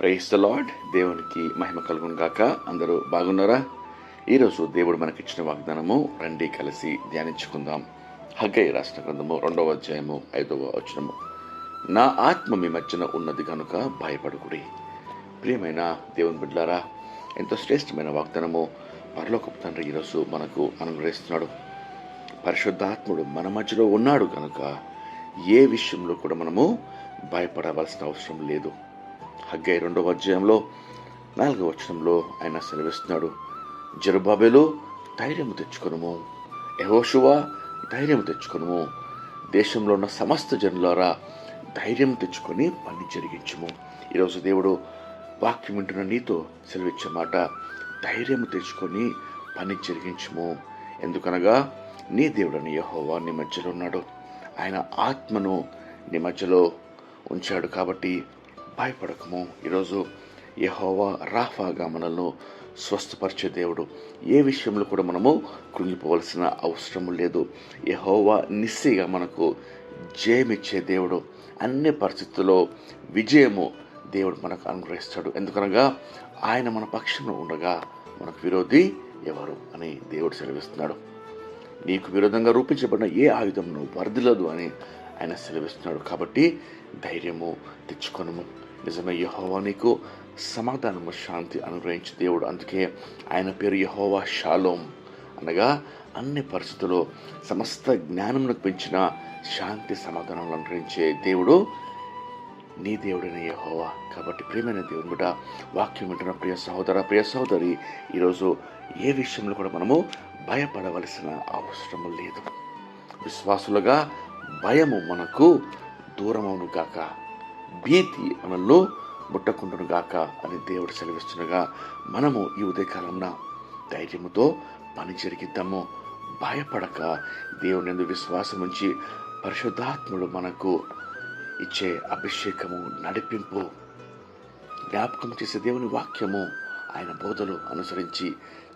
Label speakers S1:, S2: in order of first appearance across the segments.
S1: Praise the lord. దేవునికి మహిమ కలుగును గాక. అందరూ బాగున్నారా? ఈరోజు దేవుడు మనకిచ్చిన వాగ్దానము రండి కలిసి ధ్యానించుకుందాం. హగ్గయి రాసిన గ్రంథము 2వ అధ్యాయము 5వ వచనము. నా ఆత్మ మీ మధ్యన ఉన్నది కనుక భయపడుకుడి. ప్రియమైన దేవుని బిడ్డలారా, ఎంతో శ్రేష్టమైన వాగ్దానము పరలోకపు తండ్రి ఈరోజు మనకు అనుగ్రహిస్తున్నాడు. పరిశుద్ధాత్ముడు మన మధ్యలో ఉన్నాడు కనుక ఏ విషయంలో కూడా మనము భయపడవలసిన అవసరం లేదు. హగ్గయి 2వ అధ్యాయంలో 4వ వచనంలో ఆయన సెలవిస్తున్నాడు, జెరుబ్బాబెలు ధైర్యము తెచ్చుకొనుము, యెహోషువ ధైర్యము తెచ్చుకొనుము, దేశంలో ఉన్న సమస్త జనులారా ధైర్యం తెచ్చుకొని పని జరిగించుము. ఈరోజు దేవుడు వాక్యం వింటున్న నీతో సెలవిచ్చే మాట, ధైర్యము తెచ్చుకొని పని జరిగించుము. ఎందుకనగా నీ దేవుడని యెహోవా నీ మధ్యలో ఉన్నాడు. ఆయన ఆత్మను నీ మధ్యలో ఉంచాడు కాబట్టి భయపడకము. ఈరోజు యెహోవా రాఫాగా మనల్ని స్వస్థపరిచే దేవుడు. ఏ విషయంలో కూడా మనము కృంగిపోవలసిన అవసరం లేదు. యెహోవా నిస్సిగా మనకు జయమిచ్చే దేవుడు. అన్ని పరిస్థితుల్లో విజయము దేవుడు మనకు అనుగ్రహిస్తాడు. ఎందుకనగా ఆయన మన పక్షంలో ఉండగా మనకు విరోధి ఎవరు అని దేవుడు సెలవిస్తున్నాడు. నీకు విరోధంగా రూపించబడిన ఏ ఆయుధంను వర్ధిల్లదు అని ఆయన సెలవిస్తున్నాడు. కాబట్టి ధైర్యము తెచ్చుకొనుము. నిజమే, యెహోవా నీకు సమాధానము, శాంతి అనుగ్రహించే దేవుడు. అందుకే ఆయన పేరు యెహోవా షాలోమ్, అనగా అన్ని పరిస్థితుల్లో సమస్త జ్ఞానమునకు పెంచిన శాంతి సమాధానాలను అనుగ్రహించే దేవుడు నీ దేవుడైన యెహోవా. కాబట్టి ప్రియమైన దేవుని బిడ్డ, వాక్యం వింటున్న ప్రియ సహోదర, ప్రియ సహోదరి, ఈరోజు ఏ విషయంలో కూడా మనము భయపడవలసిన అవసరం లేదు. విశ్వాసులుగా భయము మనకు దూరమవును గాక, భీతి మనల్లో ముట్టకుండును గాక అని దేవుడు సెలవిస్తుండగా మనము ఈ ఉదయకాలంలో ధైర్యముతో పని జరిగిద్దాము. భయపడక దేవుని యందు విశ్వాసం ఉంచి పరిశుద్ధాత్ముడు మనకు ఇచ్చే అభిషేకము, నడిపింపు, జ్ఞాపకం చేసే దేవుని వాక్యము, ఆయన బోధలు అనుసరించి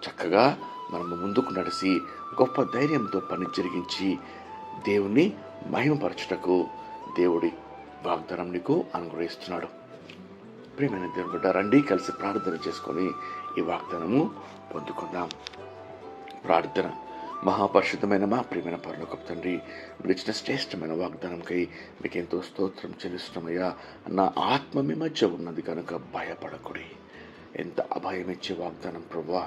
S1: చక్కగా మనము ముందుకు నడిచి గొప్ప ధైర్యంతో పని జరిగించి దేవుని మహిమపరచుటకు దేవుడి వాగ్దానం నీకు అనుగ్రహిస్తున్నాడు. ప్రియమైన దేవుని బిడ్డ, రండి కలిసి ప్రార్థన చేసుకొని ఈ వాగ్దానము పొందుకుందాం. ప్రార్థన. మహాపరిశుద్ధమైన మా ప్రియమైన పరలోకపు తండ్రి, మీరు ఇచ్చిన శ్రేష్టమైన వాగ్దానంకై మీకు ఎంతో స్తోత్రం చెల్లిస్తున్నామయ్యా. నా ఆత్మ మీ మధ్య ఉన్నది కనుక భయపడకుడి. ఎంత అభయం ఇచ్చే వాగ్దానం ప్రభువా.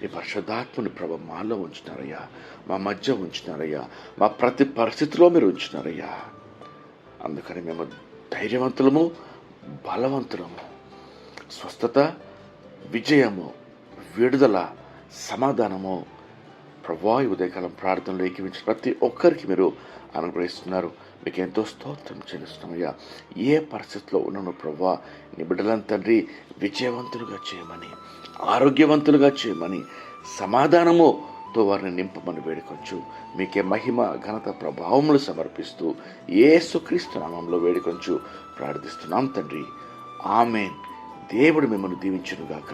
S1: ఈ పరిశుద్ధాత్మని ప్రభు మాలో ఉంచున్నారయ్యా, మా మధ్య ఉంచున్నారయ్యా, మా ప్రతి పరిస్థితిలో మీరు ఉంచున్నారయ్యా. అందుకని మేము ధైర్యవంతులము, బలవంతులము, స్వస్థత, విజయము, విడుదల, సమాధానము ప్రభువా ఈ ఉదయకాలం ప్రార్థనలో ఏకీవించిన ప్రతి ఒక్కరికి మీరు అనుగ్రహిస్తున్నారు. మీకు ఎంతో స్తోత్రం చెల్లిస్తున్నామయ్యా. ఏ పరిస్థితిలో ఉన్నాను ప్రభువా, నీ బిడ్డలను తండ్రి విజయవంతులుగా చేయమని, ఆరోగ్యవంతులుగా చేయమని, సమాధానముతో వారిని నింపమని వేడుకొంచు. మీకే మహిమ, ఘనత, ప్రభావములు సమర్పిస్తూ యేసుక్రీస్తు నామములో వేడుకొంచు ప్రార్థిస్తున్నాం తండ్రి. ఆమేన్. దేవుడు మిమ్మల్ని దీవించునుగాక.